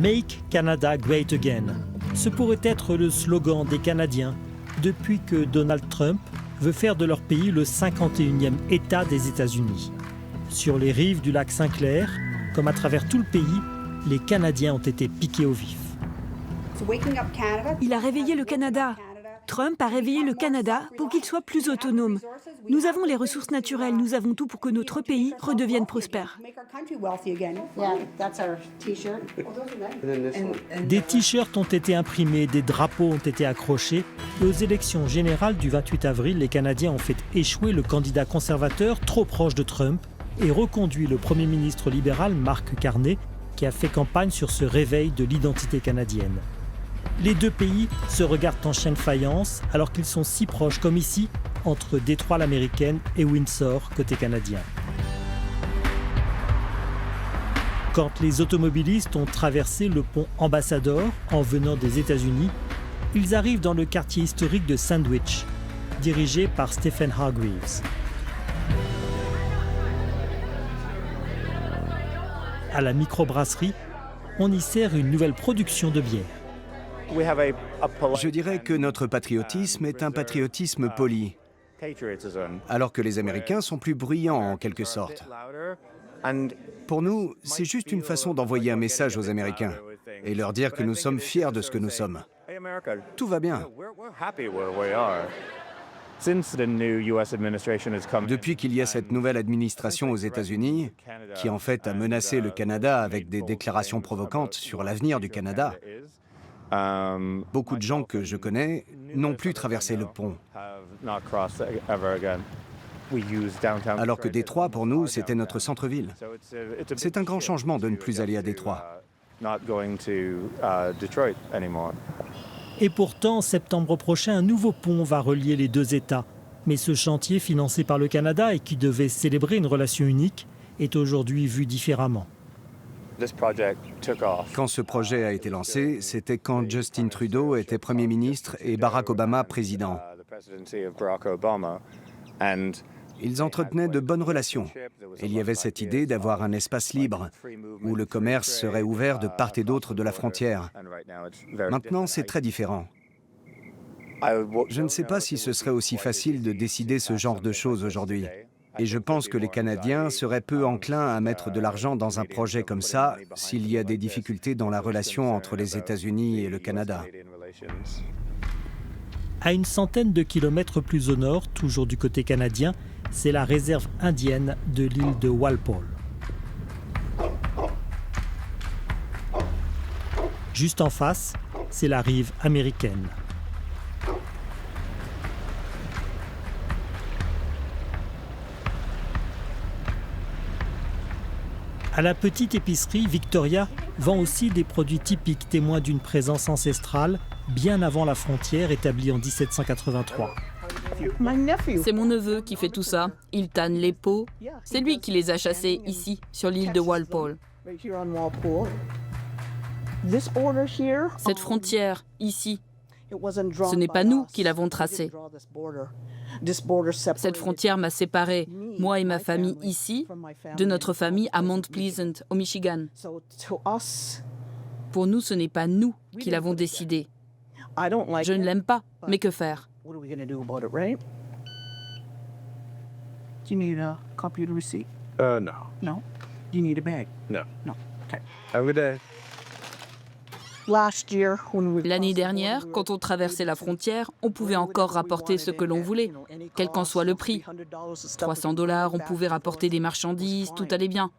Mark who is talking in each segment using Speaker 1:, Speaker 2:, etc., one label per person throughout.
Speaker 1: Make Canada Great Again. Ce pourrait être le slogan des Canadiens depuis que Donald Trump veut faire de leur pays le 51e État des États-Unis. Sur les rives du lac Saint-Clair, comme à travers tout le pays, les Canadiens ont été piqués au vif.
Speaker 2: Il a réveillé le Canada. Trump a réveillé le Canada pour qu'il soit plus autonome. Nous avons les ressources naturelles, nous avons tout pour que notre pays redevienne prospère.
Speaker 1: Des t-shirts ont été imprimés, des drapeaux ont été accrochés et aux élections générales du 28 avril, les Canadiens ont fait échouer le candidat conservateur trop proche de Trump et reconduit le premier ministre libéral Mark Carney qui a fait campagne sur ce réveil de l'identité canadienne. Les deux pays se regardent en chien de faïence alors qu'ils sont si proches comme ici entre Détroit-l'Américaine et Windsor côté canadien. Quand les automobilistes ont traversé le pont Ambassador en venant des États-Unis, ils arrivent dans le quartier historique de Sandwich, dirigé par Stephen Hargreaves. À la microbrasserie, on y sert une nouvelle production de bière.
Speaker 3: Je dirais que notre patriotisme est un patriotisme poli, alors que les Américains sont plus bruyants en quelque sorte. Pour nous, c'est juste une façon d'envoyer un message aux Américains et leur dire que nous sommes fiers de ce que nous sommes. Tout va bien. Depuis qu'il y a cette nouvelle administration aux États-Unis, qui en fait a menacé le Canada avec des déclarations provocantes sur l'avenir du Canada, beaucoup de gens que je connais n'ont plus traversé le pont. Alors que Détroit, pour nous, c'était notre centre-ville. C'est un grand changement de ne plus aller à Détroit.
Speaker 1: Et pourtant, en septembre prochain, un nouveau pont va relier les deux États. Mais ce chantier, financé par le Canada et qui devait célébrer une relation unique, est aujourd'hui vu différemment.
Speaker 3: Quand ce projet a été lancé, c'était quand Justin Trudeau était Premier ministre et Barack Obama président. Ils entretenaient de bonnes relations. Il y avait cette idée d'avoir un espace libre, où le commerce serait ouvert de part et d'autre de la frontière. Maintenant, c'est très différent. Je ne sais pas si ce serait aussi facile de décider ce genre de choses aujourd'hui. Et je pense que les Canadiens seraient peu enclins à mettre de l'argent dans un projet comme ça s'il y a des difficultés dans la relation entre les États-Unis et le Canada.
Speaker 1: À une centaine de kilomètres plus au nord, toujours du côté canadien, c'est la réserve indienne de l'île de Walpole. Juste en face, c'est la rive américaine. À la petite épicerie, Victoria vend aussi des produits typiques témoins d'une présence ancestrale bien avant la frontière établie en 1783.
Speaker 4: C'est mon neveu qui fait tout ça. Il tanne les peaux. C'est lui qui les a chassés ici, sur l'île de Walpole. Cette frontière, ici, ce n'est pas nous qui l'avons tracée. Cette frontière m'a séparé, moi et ma famille ici, de notre famille à Mount Pleasant, au Michigan. Pour nous, ce n'est pas nous qui l'avons décidé. Je ne l'aime pas, mais que faire?
Speaker 5: No.
Speaker 6: No? Do you need a bag?
Speaker 5: No.
Speaker 6: No. Okay.
Speaker 5: Have a good day.
Speaker 4: L'année dernière, quand on traversait la frontière, on pouvait encore rapporter ce que l'on voulait, quel qu'en soit le prix. 300 $, on pouvait rapporter des marchandises, tout allait bien.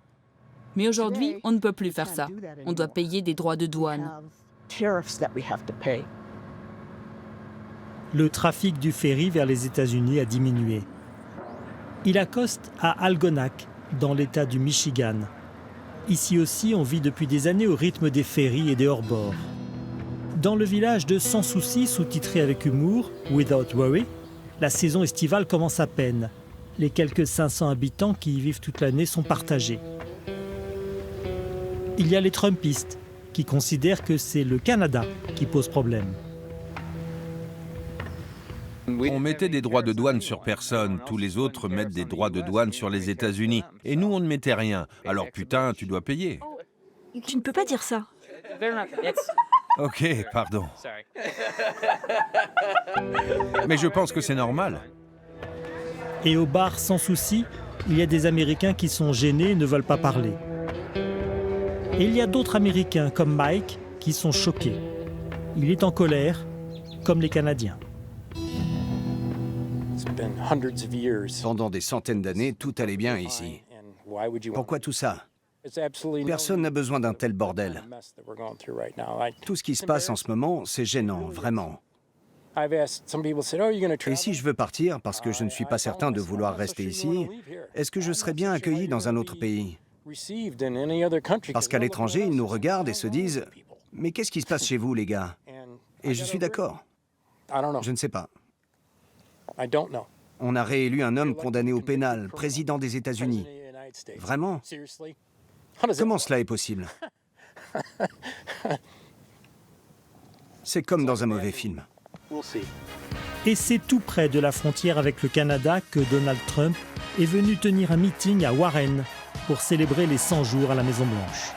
Speaker 4: Mais aujourd'hui, on ne peut plus faire ça. On doit payer des droits de douane.
Speaker 1: Le trafic du ferry vers les États-Unis a diminué. Il accoste à Algonac, dans l'État du Michigan. Ici aussi, on vit depuis des années au rythme des ferries et des hors-bords. Dans le village de Sans Souci, sous-titré avec humour, Without Worry, la saison estivale commence à peine. Les quelques 500 habitants qui y vivent toute l'année sont partagés. Il y a les Trumpistes, qui considèrent que c'est le Canada qui pose problème.
Speaker 7: On mettait des droits de douane sur personne, tous les autres mettent des droits de douane sur les États-Unis. Et nous, on ne mettait rien. Alors putain, tu dois payer.
Speaker 2: Tu ne peux pas dire ça.
Speaker 7: Ok, pardon. Mais je pense que c'est normal.
Speaker 1: Et au bar sans souci, il y a des Américains qui sont gênés et ne veulent pas parler. Et il y a d'autres Américains comme Mike qui sont choqués. Il est en colère, comme les Canadiens.
Speaker 3: Pendant des centaines d'années, tout allait bien ici. Pourquoi tout ça? Personne n'a besoin d'un tel bordel. Tout ce qui se passe en ce moment, c'est gênant, vraiment. Et si je veux partir, parce que je ne suis pas certain de vouloir rester ici, est-ce que je serais bien accueilli dans un autre pays? Parce qu'à l'étranger, ils nous regardent et se disent « Mais qu'est-ce qui se passe chez vous, les gars ?» Et je suis d'accord. Je ne sais pas. On a réélu un homme condamné au pénal, président des États-Unis. Vraiment? Comment cela est possible? C'est comme dans un mauvais film.
Speaker 1: Et c'est tout près de la frontière avec le Canada que Donald Trump est venu tenir un meeting à Warren pour célébrer les 100 jours à la Maison-Blanche.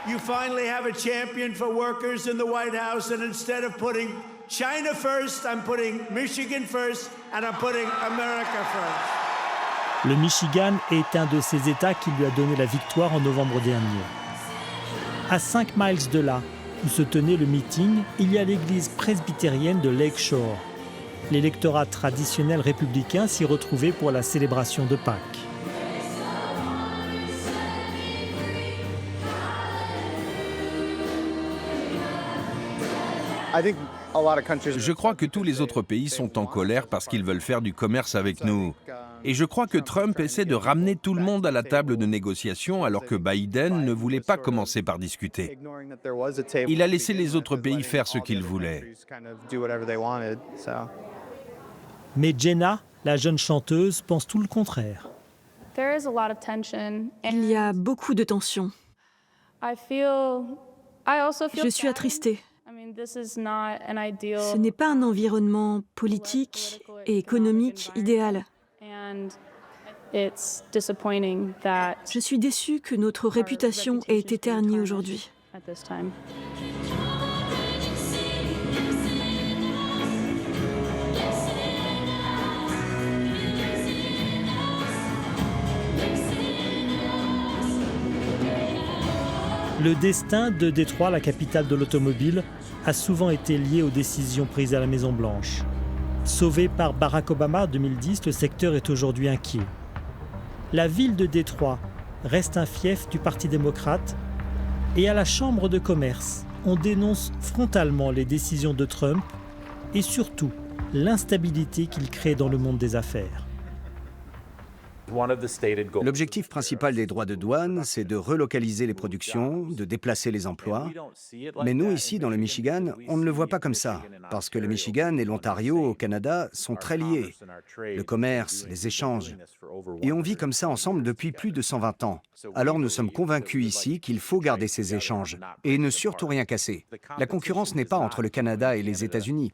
Speaker 8: You finally have a champion for workers in the White House, and instead of putting China first, I'm putting Michigan first, and I'm putting America first.
Speaker 1: Le Michigan est un de ces États qui lui a donné la victoire en novembre dernier. À 5 miles de là, où se tenait le meeting, il y a l'église presbytérienne de Lake Shore. L'électorat traditionnel républicain s'y retrouvait pour la célébration de Pâques.
Speaker 7: Je crois que tous les autres pays sont en colère parce qu'ils veulent faire du commerce avec nous. Et je crois que Trump essaie de ramener tout le monde à la table de négociation alors que Biden ne voulait pas commencer par discuter. Il a laissé les autres pays faire ce qu'ils voulaient.
Speaker 1: Mais Jenna, la jeune chanteuse, pense tout le contraire.
Speaker 2: Il y a beaucoup de tensions. Je suis attristée. Ce n'est pas un environnement politique et économique idéal. Je suis déçue que notre réputation ait été ternie aujourd'hui.
Speaker 1: Le destin de Détroit, la capitale de l'automobile, a souvent été lié aux décisions prises à la Maison-Blanche. Sauvé par Barack Obama en 2010, le secteur est aujourd'hui inquiet. La ville de Détroit reste un fief du Parti démocrate et à la Chambre de commerce, on dénonce frontalement les décisions de Trump et surtout l'instabilité qu'il crée dans le monde des affaires.
Speaker 3: L'objectif principal des droits de douane, c'est de relocaliser les productions, de déplacer les emplois. Mais nous, ici, dans le Michigan, on ne le voit pas comme ça, parce que le Michigan et l'Ontario, au Canada, sont très liés. Le commerce, les échanges. Et on vit comme ça ensemble depuis plus de 120 ans. Alors nous sommes convaincus ici qu'il faut garder ces échanges et ne surtout rien casser. La concurrence n'est pas entre le Canada et les États-Unis.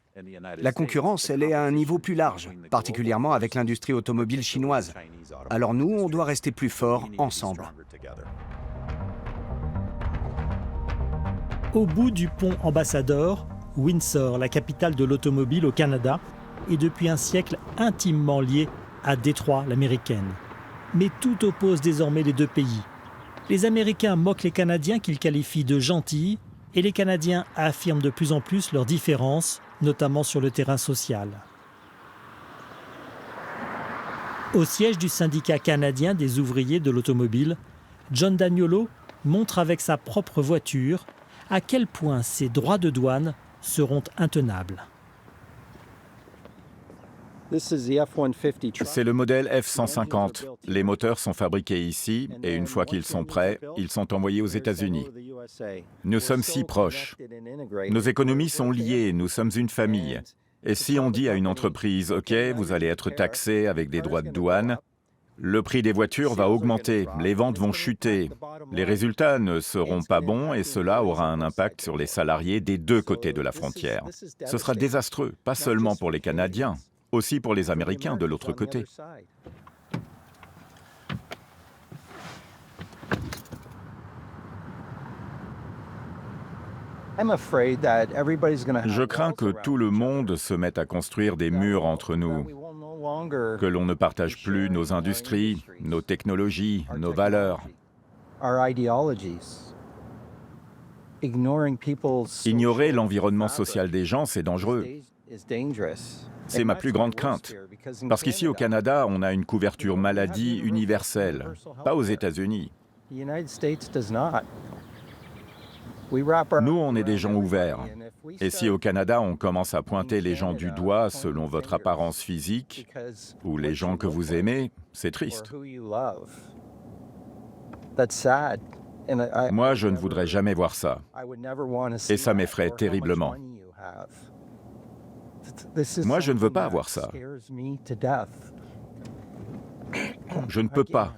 Speaker 3: La concurrence, elle est à un niveau plus large, particulièrement avec l'industrie automobile chinoise. Alors nous, on doit rester plus forts ensemble.
Speaker 1: Au bout du pont Ambassador, Windsor, la capitale de l'automobile au Canada, est depuis un siècle intimement liée à Détroit, l'américaine. Mais tout oppose désormais les deux pays. Les Américains moquent les Canadiens qu'ils qualifient de gentils, et les Canadiens affirment de plus en plus leurs différences, notamment sur le terrain social. Au siège du syndicat canadien des ouvriers de l'automobile, John Daniolo montre avec sa propre voiture à quel point ces droits de douane seront intenables.
Speaker 9: C'est le modèle F-150. Les moteurs sont fabriqués ici et une fois qu'ils sont prêts, ils sont envoyés aux États-Unis. Nous sommes si proches. Nos économies sont liées, nous sommes une famille. Et si on dit à une entreprise « Ok, vous allez être taxé avec des droits de douane », le prix des voitures va augmenter, les ventes vont chuter, les résultats ne seront pas bons et cela aura un impact sur les salariés des deux côtés de la frontière. Ce sera désastreux, pas seulement pour les Canadiens, aussi pour les Américains de l'autre côté. Je crains que tout le monde se mette à construire des murs entre nous, que l'on ne partage plus nos industries, nos technologies, nos valeurs. Ignorer l'environnement social des gens, c'est dangereux. C'est ma plus grande crainte. Parce qu'ici au Canada, on a une couverture maladie universelle, pas aux États-Unis. Nous, on est des gens ouverts. Et si au Canada, on commence à pointer les gens du doigt selon votre apparence physique, ou les gens que vous aimez, c'est triste. Moi, je ne voudrais jamais voir ça. Et ça m'effraie terriblement. Moi, je ne veux pas avoir ça. Je ne peux pas.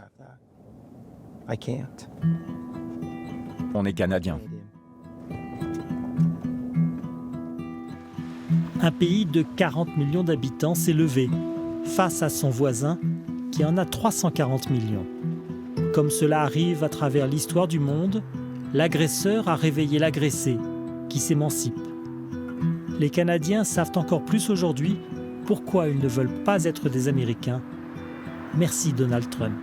Speaker 9: On est Canadiens.
Speaker 1: Un pays de 40 millions d'habitants s'est levé face à son voisin qui en a 340 millions. Comme cela arrive à travers l'histoire du monde, l'agresseur a réveillé l'agressé, qui s'émancipe. Les Canadiens savent encore plus aujourd'hui pourquoi ils ne veulent pas être des Américains. Merci Donald Trump.